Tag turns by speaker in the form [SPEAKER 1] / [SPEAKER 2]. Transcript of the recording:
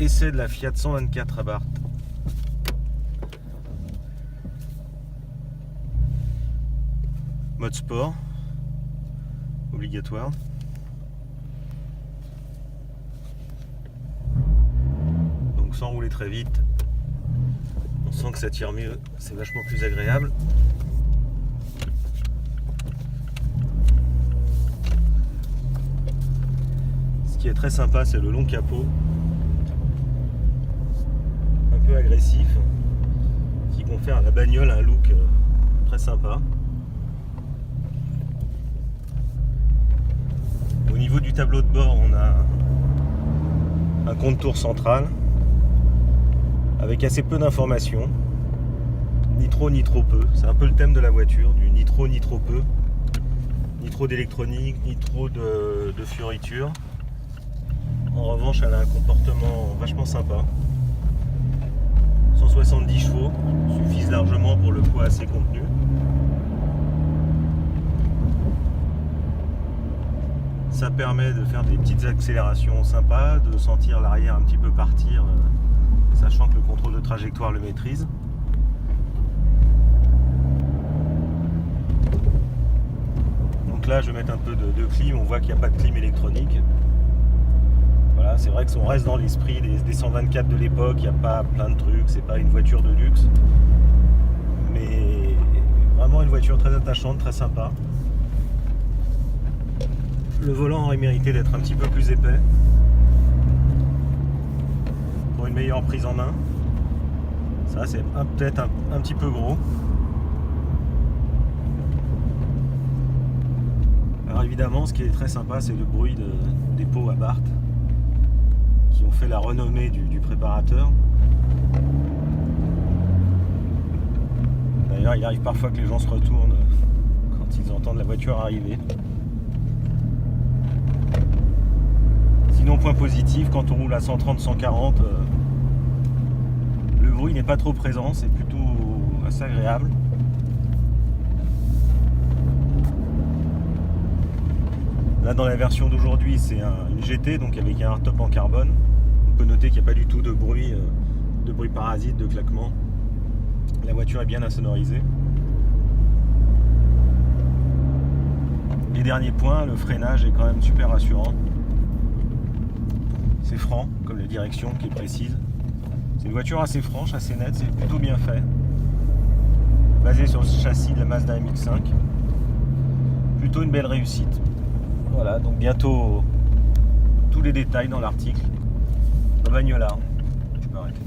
[SPEAKER 1] Essai de la Fiat 124 Abarth. Mode sport, obligatoire. Donc sans rouler très vite, on sent que ça tire mieux, c'est vachement plus agréable. Ce qui est très sympa, c'est le long capot, un peu agressif, qui confère à la bagnole un look très sympa. Au niveau du tableau de bord, on a un compte-tours central avec assez peu d'informations, ni trop ni trop peu. C'est un peu le thème de la voiture, du ni trop ni trop peu, ni trop d'électronique, ni trop de fioritures. En revanche, elle a un comportement vachement sympa. 170 chevaux suffisent largement pour le poids assez contenu. Ça permet de faire des petites accélérations sympas, de sentir l'arrière un petit peu partir, sachant que le contrôle de trajectoire le maîtrise. Donc là, je vais mettre un peu de clim, on voit qu'il n'y a pas de clim électronique. Voilà, c'est vrai que si on reste dans l'esprit des 124 de l'époque, il n'y a pas plein de trucs, c'est pas une voiture de luxe, mais vraiment une voiture très attachante, très sympa. Le volant aurait mérité d'être un petit peu plus épais pour une meilleure prise en main. Ça, c'est peut-être un petit peu gros. Alors évidemment, ce qui est très sympa, c'est le bruit des pots Abarth qui ont fait la renommée du préparateur. D'ailleurs, il arrive parfois que les gens se retournent quand ils entendent la voiture arriver. Sinon, point positif, quand on roule à 130-140, le bruit n'est pas trop présent, c'est plutôt assez agréable. Là, dans la version d'aujourd'hui, c'est une GT, donc avec un hardtop en carbone. On peut noter qu'il n'y a pas du tout de bruit parasite, de claquement. La voiture est bien insonorisée. Et dernier point, le freinage est quand même super rassurant. C'est franc, comme la direction qui est précise. C'est une voiture assez franche, assez nette, c'est plutôt bien fait. Basé sur le châssis de la Mazda MX-5. Plutôt une belle réussite. Voilà, donc bientôt tous les détails dans l'article. Bagnola, je peux arrêter.